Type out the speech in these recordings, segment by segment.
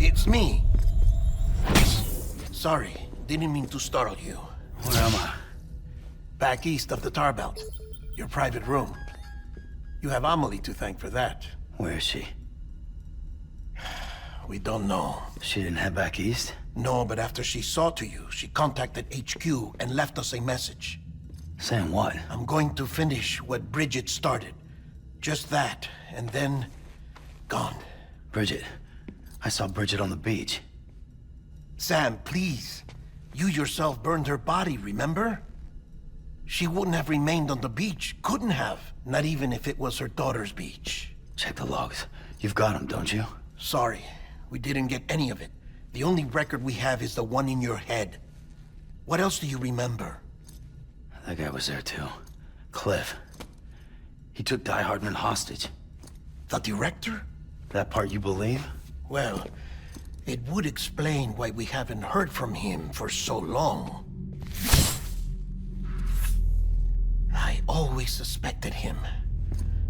It's me. Sorry, didn't mean to startle you. Where am I? Back east of the tar belt. Your private room. You have Amelie to thank for that. Where is she? We don't know. She didn't head back east? No, but after she saw to you, she contacted HQ and left us a message. Saying what? I'm going to finish what Bridget started. Just that, and then... gone. Bridget. I saw Bridget on the beach. Sam, please. You yourself burned her body, remember? She wouldn't have remained on the beach. Couldn't have. Not even if it was her daughter's beach. Check the logs. You've got them, don't you? Sorry. We didn't get any of it. The only record we have is the one in your head. What else do you remember? That guy was there too. Cliff. He took Hardman hostage. The director? That part you believe? Well, it would explain why we haven't heard from him for so long. I always suspected him.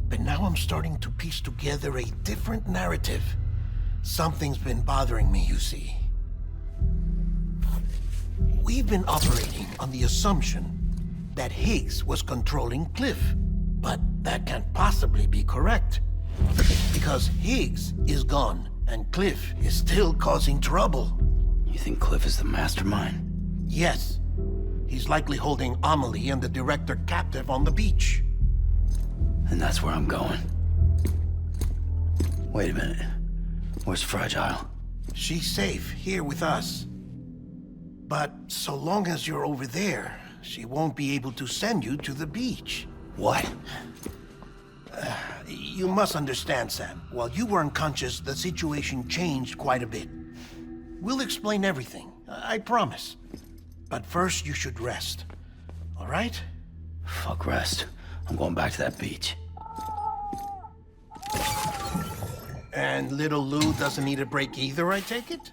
But now I'm starting to piece together a different narrative. Something's been bothering me, you see. We've been operating on the assumption that Higgs was controlling Cliff. But that can't possibly be correct. Because Higgs is gone, and Cliff is still causing trouble. You think Cliff is the mastermind? Yes. He's likely holding Amelie and the director captive on the beach. And that's where I'm going. Wait a minute. Where's Fragile? She's safe here with us. But so long as you're over there, she won't be able to send you to the beach. What? You must understand, Sam. While you were unconscious, the situation changed quite a bit. We'll explain everything, I promise. But first, you should rest. All right? Fuck rest. I'm going back to that beach. And little Lou doesn't need a break either, I take it?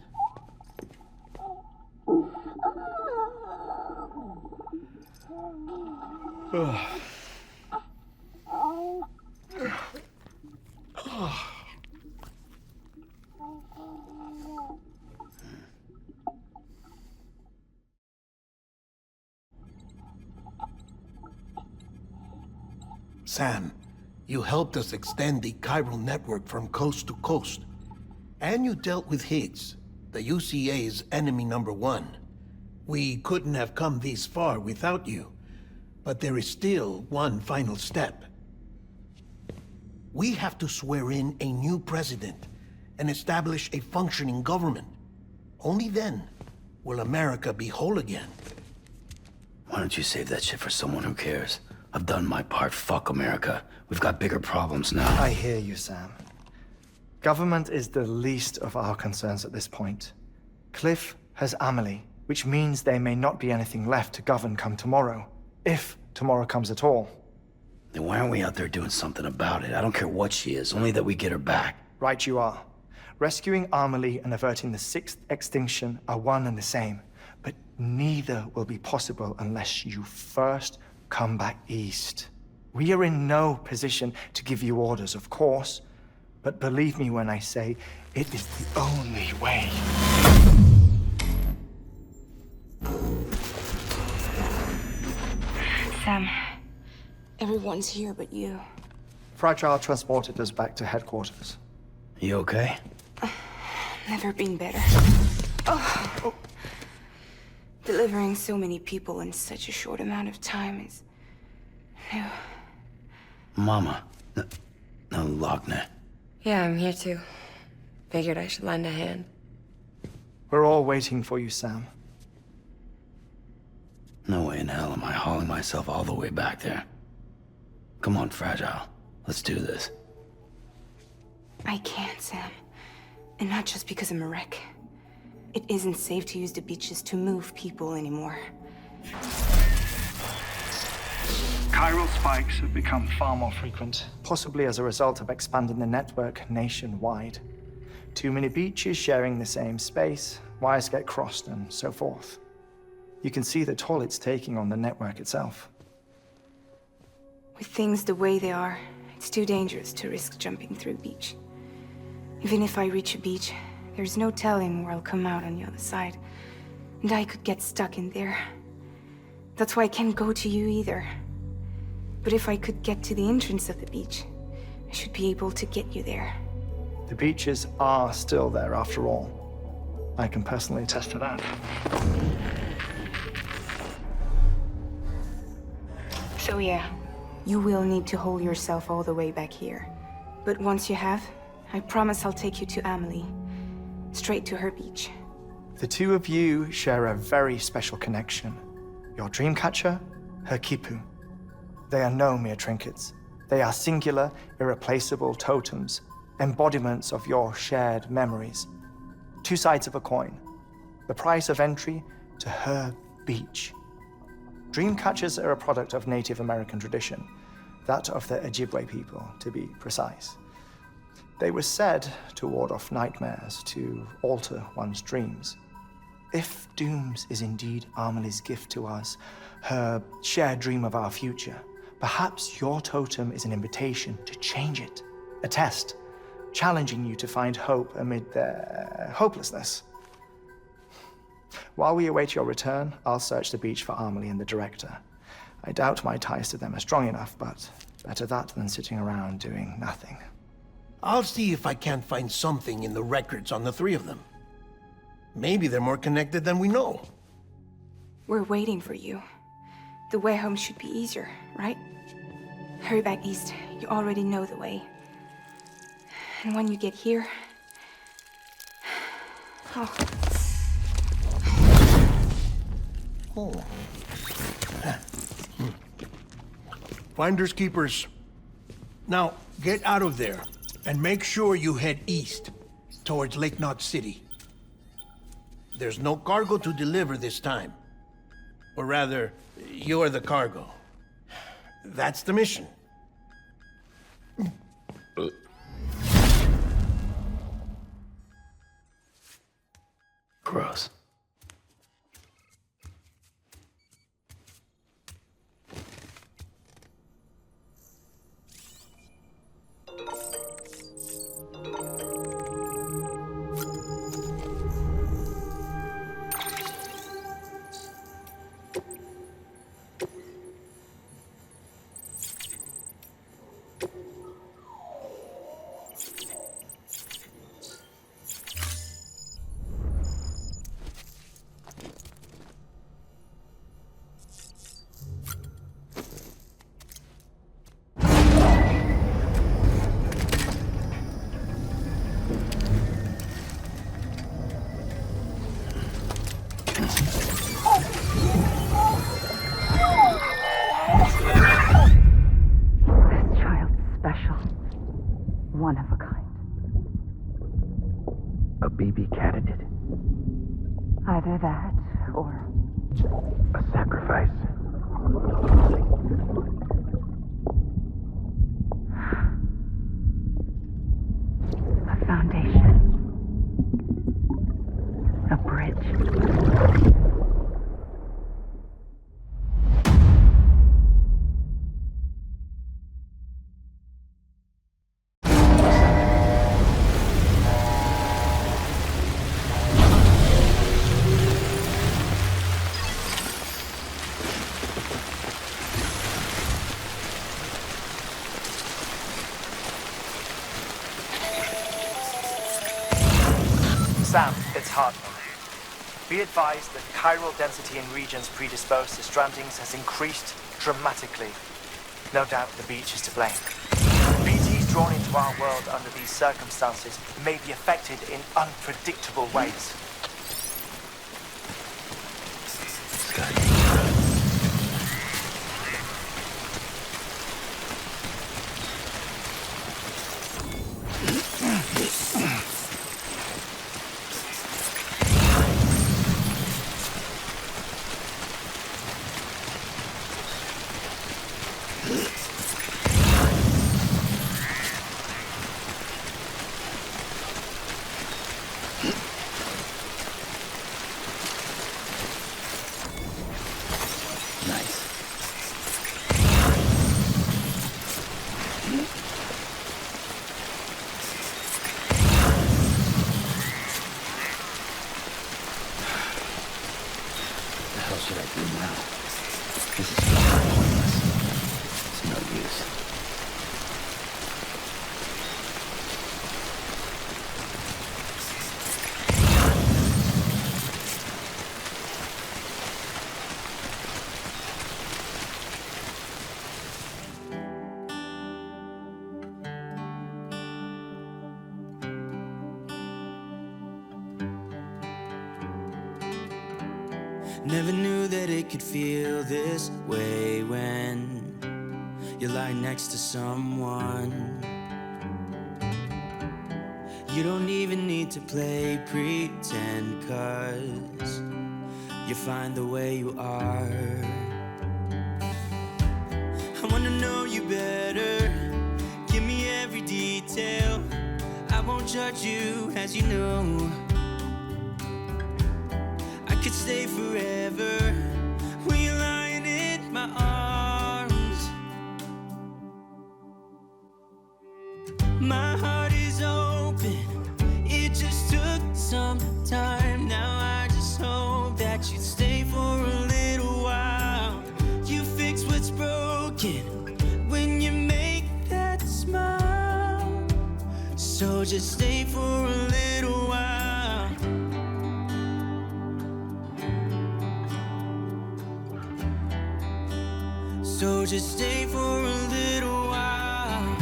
Sam, you helped us extend the chiral network from coast to coast. And you dealt with Higgs, the UCA's enemy #1. We couldn't have come this far without you. But there is still one final step. We have to swear in a new president and establish a functioning government. Only then will America be whole again. Why don't you save that shit for someone who cares? I've done my part. Fuck America. We've got bigger problems now. I hear you, Sam. Government is the least of our concerns at this point. Cliff has Amelie, which means there may not be anything left to govern come tomorrow. If tomorrow comes at all. Then why aren't we out there doing something about it? I don't care what she is, only that we get her back. Right you are. Rescuing Amelie and averting the 6th extinction are one and the same. But neither will be possible unless you first come back east. We are in no position to give you orders, of course. But believe me when I say, it is the only way. Sam, everyone's here but you. Fragile transported us back to headquarters. You okay? Never been better. Oh. Delivering so many people in such a short amount of time is new. Mama. No, Lochner. Yeah, I'm here too. Figured I should lend a hand. We're all waiting for you, Sam. No way in hell am I hauling myself all the way back there. Come on, Fragile. Let's do this. I can't, Sam. And not just because I'm a wreck. It isn't safe to use the beaches to move people anymore. Chiral spikes have become far more frequent, possibly as a result of expanding the network nationwide. Too many beaches sharing the same space, wires get crossed, and so forth. You can see the toll it's taking on the network itself. With things the way they are, it's too dangerous to risk jumping through a beach. Even if I reach a beach, There's no telling where I'll come out on the other side. And I could get stuck in there. That's why I can't go to you either. But if I could get to the entrance of the beach, I should be able to get you there. The beaches are still there after all. I can personally attest to that. So yeah, you will need to hold yourself all the way back here. But once you have, I promise I'll take you to Amelie. Straight to her beach. The two of you share a very special connection. Your dreamcatcher, her kipu. They are no mere trinkets. They are singular, irreplaceable totems, embodiments of your shared memories. Two sides of a coin. The price of entry to her beach. Dreamcatchers are a product of Native American tradition, that of the Ojibwe people, to be precise. They were said to ward off nightmares, to alter one's dreams. If Dooms is indeed Amelie's gift to us, her shared dream of our future, perhaps your totem is an invitation to change it. A test, challenging you to find hope amid their hopelessness. While we await your return, I'll search the beach for Amelie and the director. I doubt my ties to them are strong enough, but better that than sitting around doing nothing. I'll see if I can't find something in the records on the three of them. Maybe they're more connected than we know. We're waiting for you. The way home should be easier, right? Hurry back east. You already know the way. And when you get here... Oh. Oh. Finders keepers. Now, get out of there, and make sure you head east, towards Lake Knot City. There's no cargo to deliver this time. Or rather, you're the cargo. That's the mission. Gross. One of a kind. A BB candidate? Either that, or... A sacrifice? A foundation. A bridge. Sam, it's Hardman. Be advised that chiral density in regions predisposed to strandings has increased dramatically. No doubt the beach is to blame. BTs drawn into our world under these circumstances may be affected in unpredictable ways. Never knew that it could feel this way when you lie next to someone. You don't even need to play pretend, 'cause you find the way you are. I wanna know you better. Give me every detail. I won't judge you, as you know. I could stay forever when you're lying in my arms. My heart is open. It just took some time. Now I just hope that you'd stay for a little while. You fix what's broken when you make that smile. So just stay for a little while. So just stay for a little while.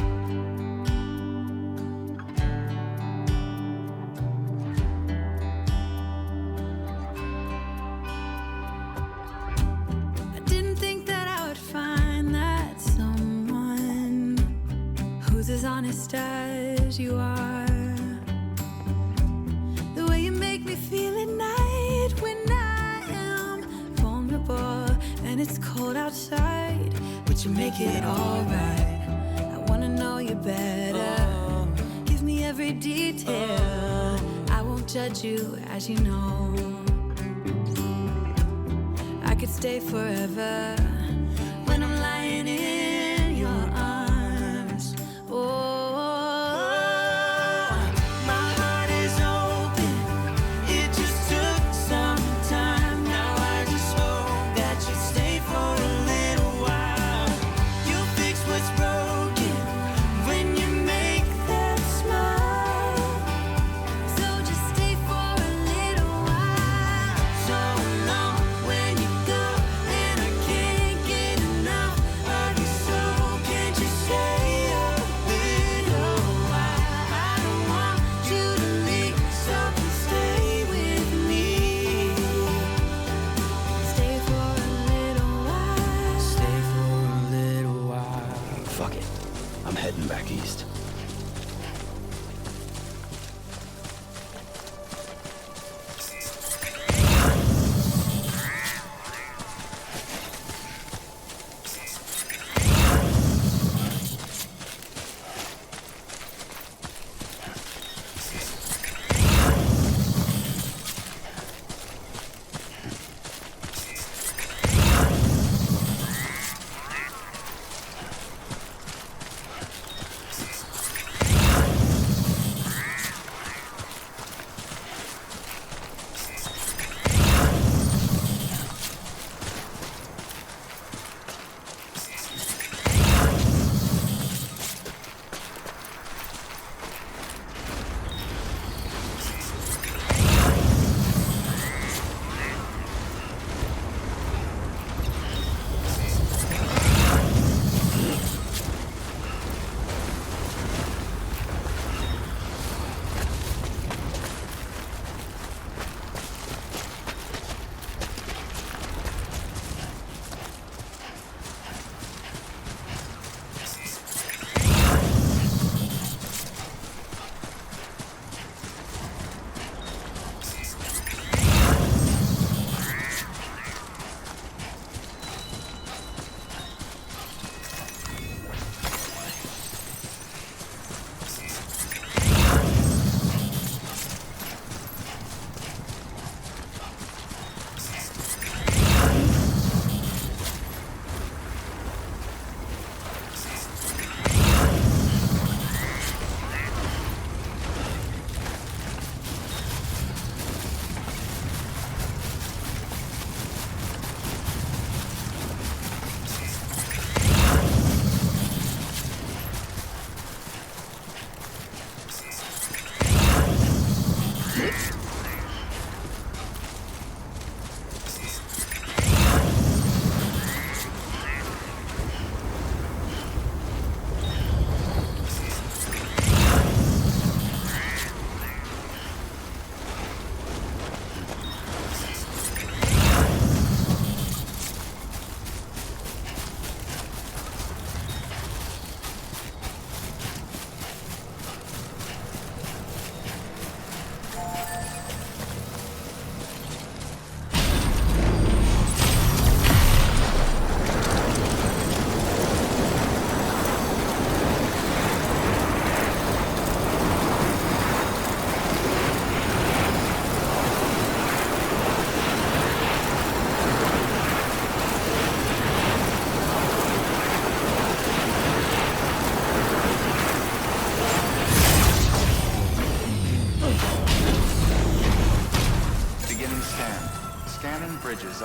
I didn't think that I would find that someone who's as honest as you are. The way you make me feel at night when I am vulnerable and it's cold outside, but you make it alright. I wanna know you better. Give me every detail. I won't judge you, as you know. I could stay forever when I'm lying in your arms. Oh, My heart is open. It just took some time. Now I just hope that you stay for a little while. You fix what's broken when you make that smile. so just stay for a little while. So long when you go, and I can't get enough of you. So can't you stay a little while? I don't want you to leave, so please stay with me. Stay for a little while. Stay for a little while. Fuck it. I'm heading back east.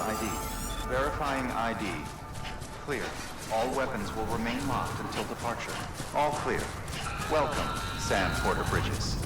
ID. Verifying ID. Clear. All weapons will remain locked until departure. All clear. Welcome, Sam Porter Bridges.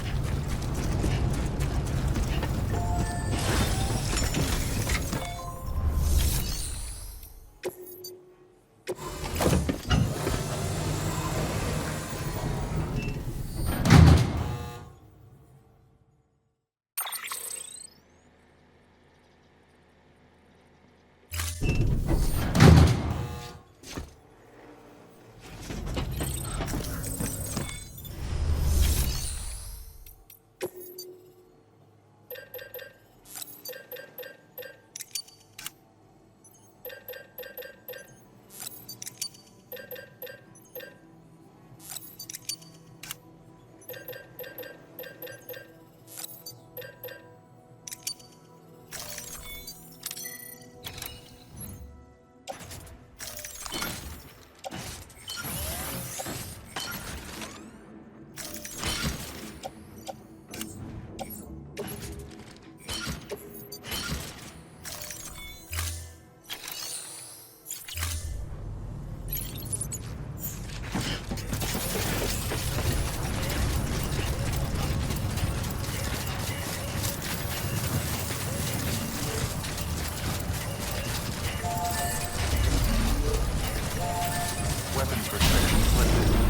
Weapons restrictions lifted.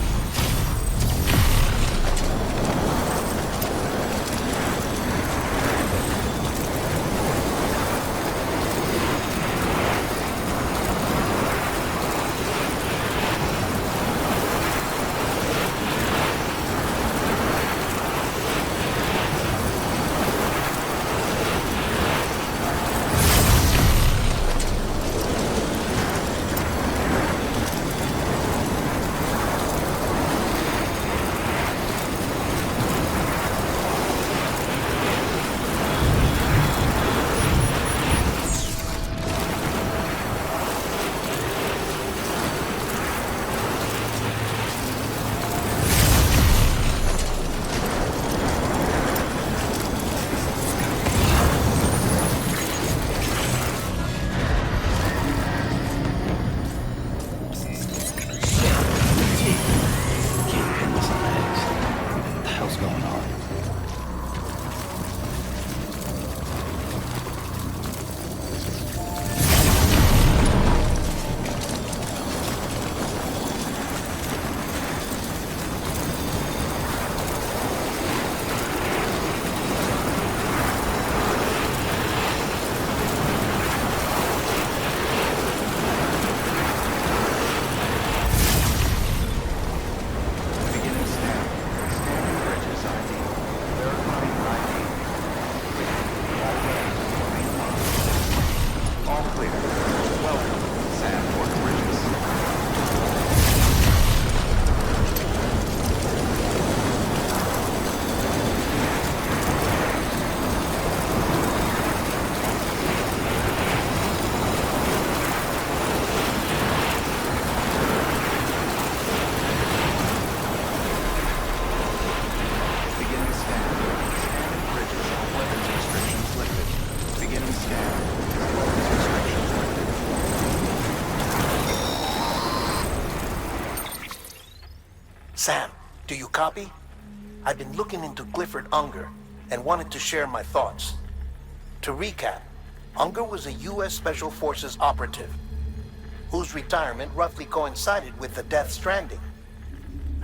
Sam, do you copy? I've been looking into Clifford Unger and wanted to share my thoughts. To recap, Unger was a U.S. Special Forces operative whose retirement roughly coincided with the Death Stranding.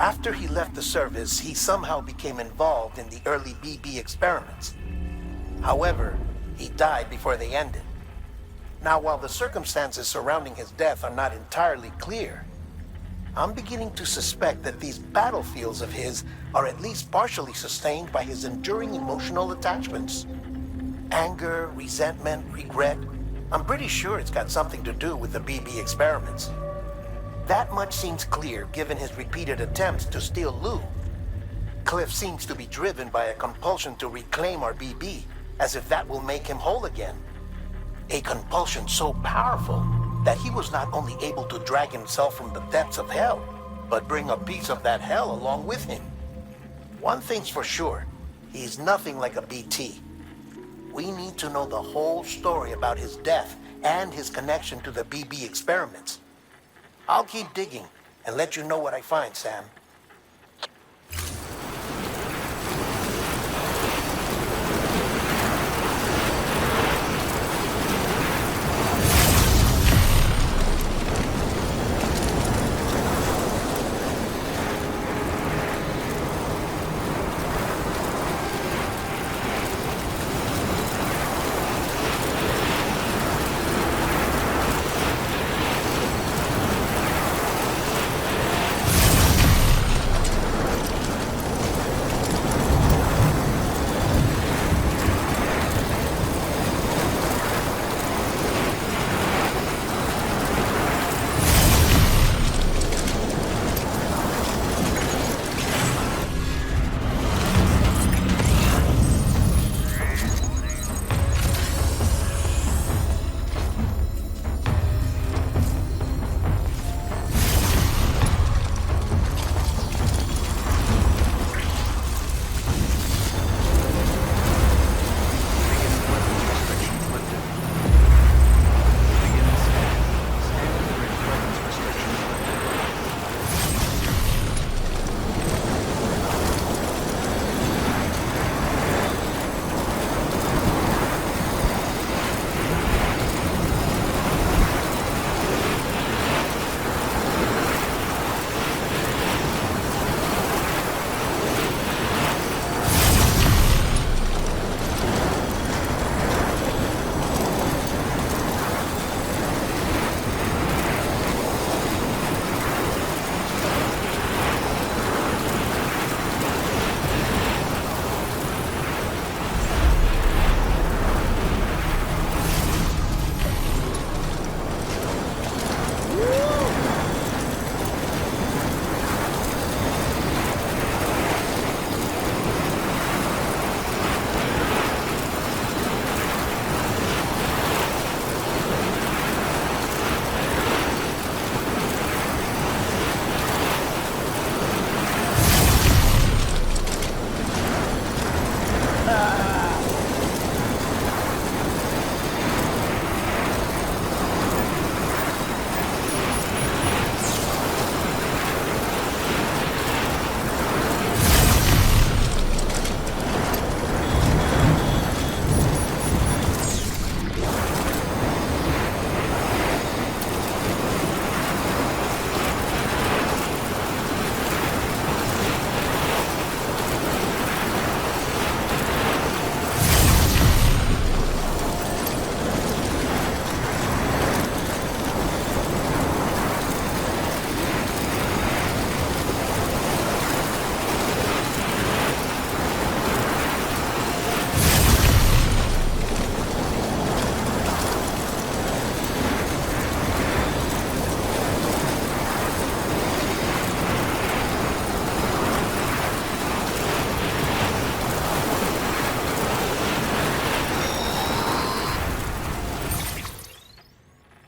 After he left the service, he somehow became involved in the early BB experiments. However, he died before they ended. Now, while the circumstances surrounding his death are not entirely clear, I'm beginning to suspect that these battlefields of his are at least partially sustained by his enduring emotional attachments. Anger, resentment, regret. I'm pretty sure it's got something to do with the BB experiments. That much seems clear given his repeated attempts to steal Lou. Cliff seems to be driven by a compulsion to reclaim our BB, as if that will make him whole again. A compulsion so powerful that he was not only able to drag himself from the depths of hell, but bring a piece of that hell along with him. One thing's for sure, he's nothing like a BT. We need to know the whole story about his death and his connection to the BB experiments. I'll keep digging and let you know what I find, Sam.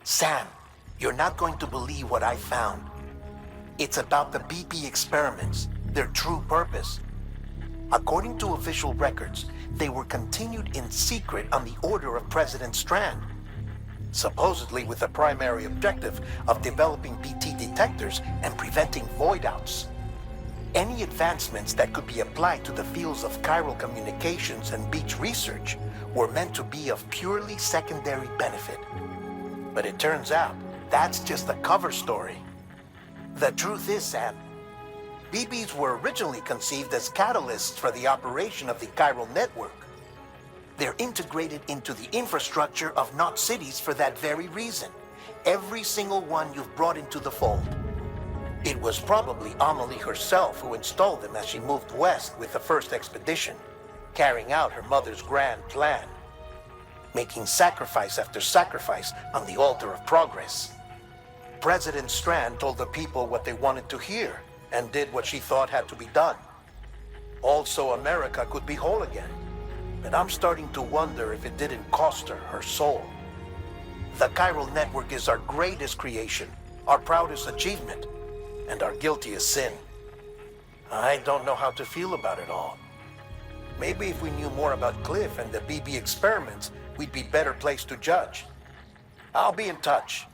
Sam, you're not going to believe what I found. It's about the BP experiments, their true purpose. According to official records, they were continued in secret on the order of President Strand, supposedly with the primary objective of developing BT detectors and preventing void-outs. Any advancements that could be applied to the fields of chiral communications and beach research were meant to be of purely secondary benefit. But it turns out, that's just a cover story. The truth is, Sam, BBs were originally conceived as catalysts for the operation of the chiral network. They're integrated into the infrastructure of Knot cities for that very reason. Every single one you've brought into the fold. It was probably Amelie herself who installed them as she moved west with the first expedition, carrying out her mother's grand plan, making sacrifice after sacrifice on the altar of progress. President Strand told the people what they wanted to hear and did what she thought had to be done. Also, America could be whole again. But I'm starting to wonder if it didn't cost her her soul. The chiral network is our greatest creation, our proudest achievement, and our guiltiest sin. I don't know how to feel about it all. Maybe if we knew more about Cliff and the BB experiments, we'd be better placed to judge. I'll be in touch.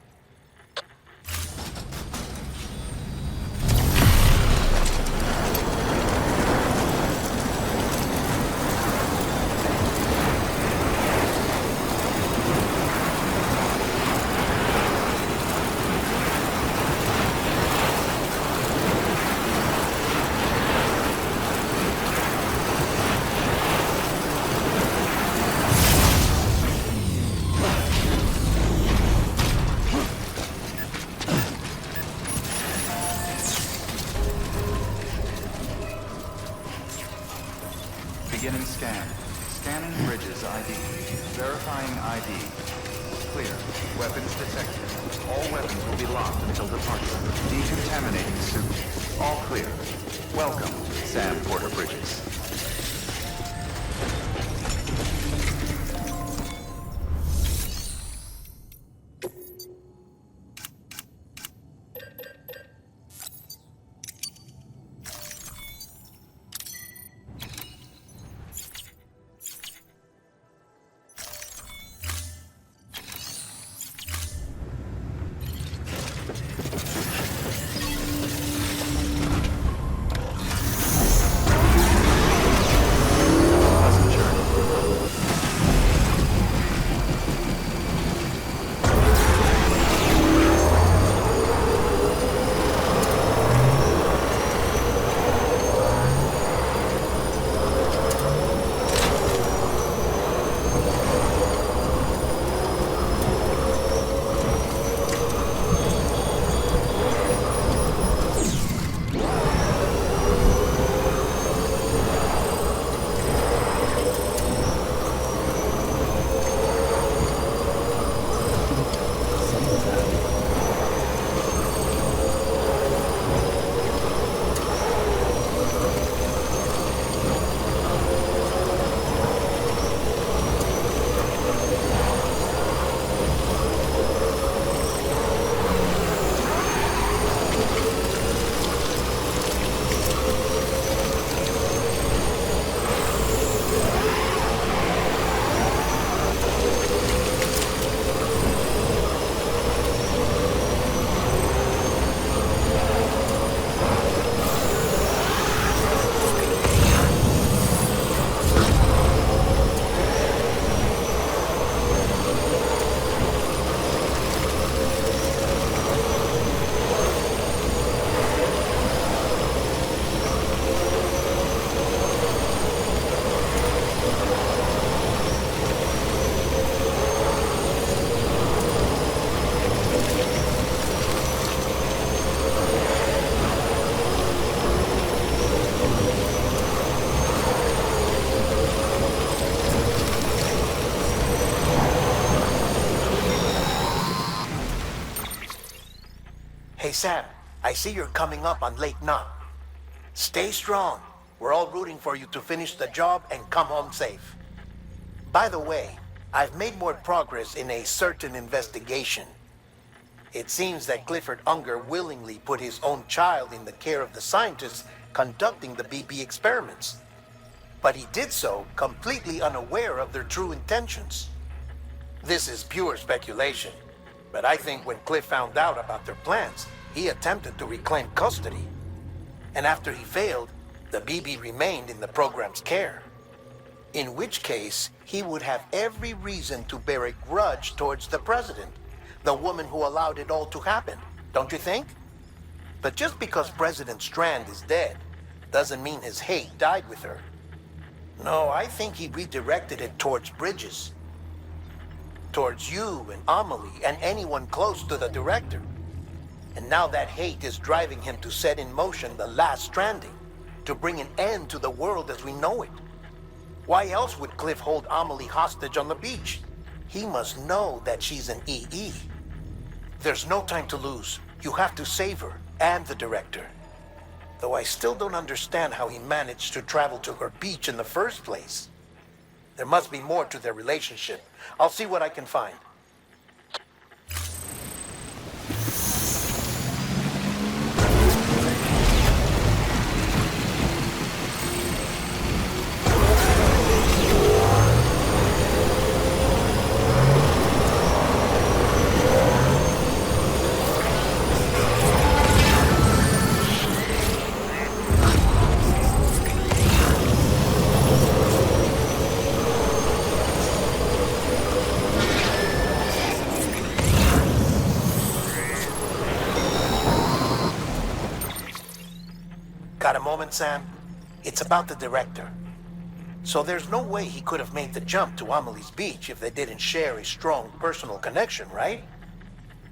Beginning scan. Scanning bridges ID. Verifying ID. Clear. Weapons detected. All weapons will be locked until departure. Decontaminating suit. All clear. Welcome, Sam Porter Bridges. Hey, Sam, I see you're coming up on Lake Knot. Stay strong. We're all rooting for you to finish the job and come home safe. By the way, I've made more progress in a certain investigation. It seems that Clifford Unger willingly put his own child in the care of the scientists conducting the BB experiments. But he did so completely unaware of their true intentions. This is pure speculation, but I think when Cliff found out about their plans, he attempted to reclaim custody. And after he failed, the BB remained in the program's care. In which case, he would have every reason to bear a grudge towards the president, the woman who allowed it all to happen, don't you think? But just because President Strand is dead, doesn't mean his hate died with her. No, I think he redirected it towards Bridges. Towards you and Amelie and anyone close to the director. And now that hate is driving him to set in motion the last Stranding, to bring an end to the world as we know it. Why else would Cliff hold Amelie hostage on the beach? He must know that she's an EE. There's no time to lose. You have to save her and the director. Though I still don't understand how he managed to travel to her beach in the first place. There must be more to their relationship. I'll see what I can find. moment, Sam? It's about the director. So there's no way he could have made the jump to Amelie's Beach if they didn't share a strong personal connection, right?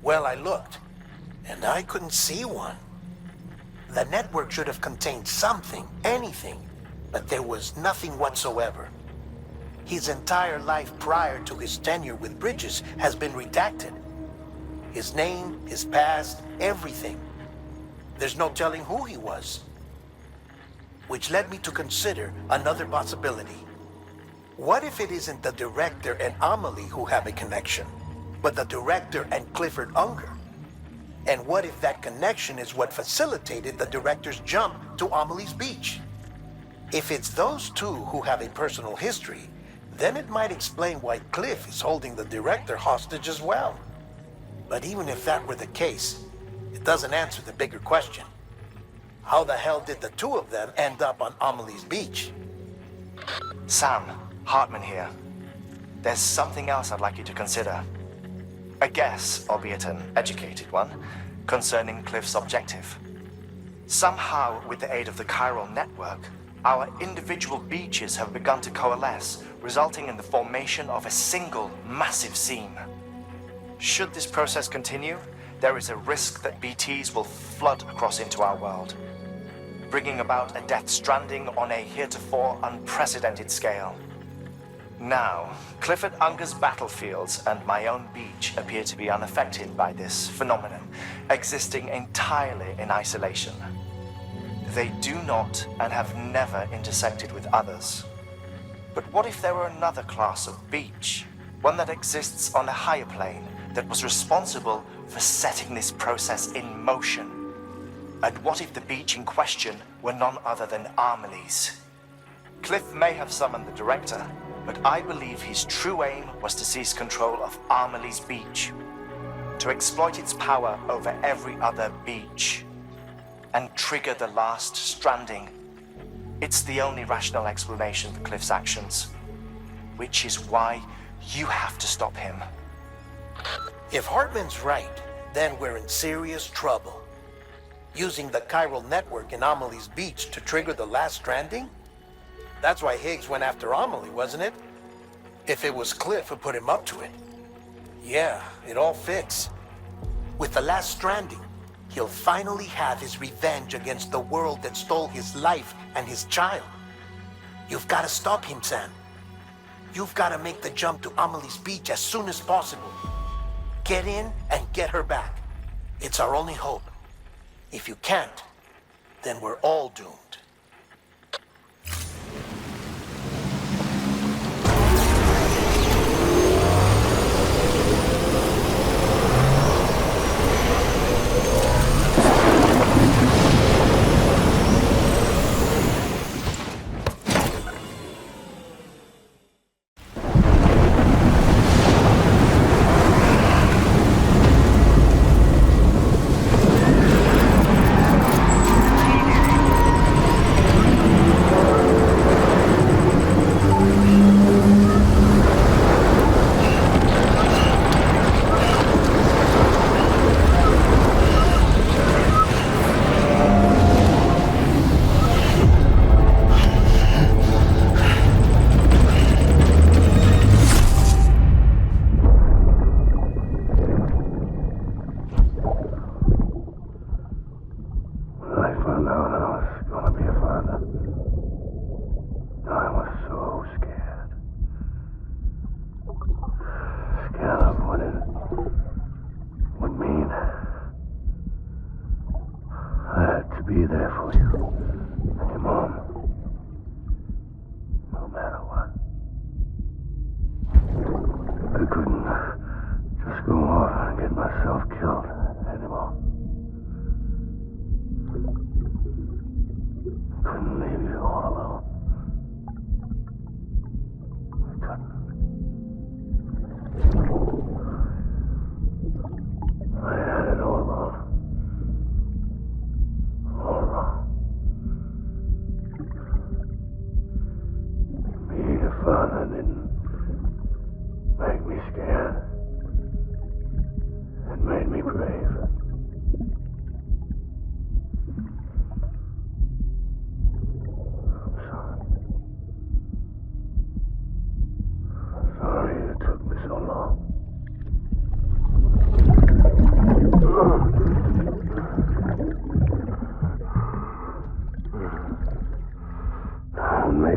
Well, I looked, and I couldn't see one. The network should have contained something, anything, but there was nothing whatsoever. His entire life prior to his tenure with Bridges has been redacted. His name, his past, everything. There's no telling who he was. Which led me to consider another possibility. What if it isn't the director and Amelie who have a connection, but the director and Clifford Unger? And what if that connection is what facilitated the director's jump to Amelie's Beach? If it's those two who have a personal history, then it might explain why Cliff is holding the director hostage as well. But even if that were the case, it doesn't answer the bigger question. How the hell did the two of them end up on Amelie's Beach? Sam, Hardman here. There's something else I'd like you to consider. A guess, albeit an educated one, concerning Cliff's objective. Somehow, with the aid of the chiral network, our individual beaches have begun to coalesce, resulting in the formation of a single massive seam. Should this process continue, there is a risk that BTs will flood across into our world, bringing about a death stranding on a heretofore unprecedented scale. Now, Clifford Unger's battlefields and my own beach appear to be unaffected by this phenomenon, existing entirely in isolation. They do not and have never intersected with others. But what if there were another class of beach, one that exists on a higher plane, that was responsible for setting this process in motion? And what if the beach in question were none other than Amelie's? Cliff may have summoned the director, but I believe his true aim was to seize control of Amelie's Beach, to exploit its power over every other beach, and trigger the last stranding. It's the only rational explanation for Cliff's actions, which is why you have to stop him. If Hardman's right, then we're in serious trouble. Using the chiral network in Amelie's Beach to trigger the last stranding? That's why Higgs went after Amelie, wasn't it? If it was Cliff who put him up to it. Yeah, it all fits. With the last stranding, he'll finally have his revenge against the world that stole his life and his child. You've got to stop him, Sam. You've got to make the jump to Amelie's Beach as soon as possible. Get in and get her back. It's our only hope. If you can't, then we're all doomed. Be there for you, and your mom, no matter what. I couldn't just go off and get myself killed anymore. Couldn't leave you all alone. I couldn't. I had it all wrong. All wrong. Being a father didn't make me scared. It made me brave.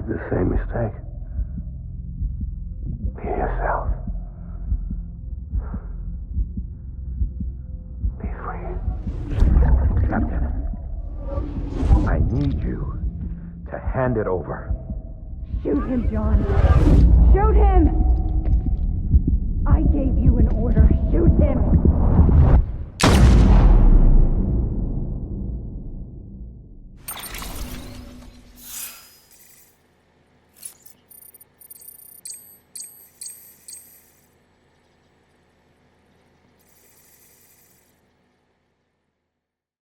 make the same mistake. Be yourself. Be free. Captain, I need you to hand it over. Shoot him, John.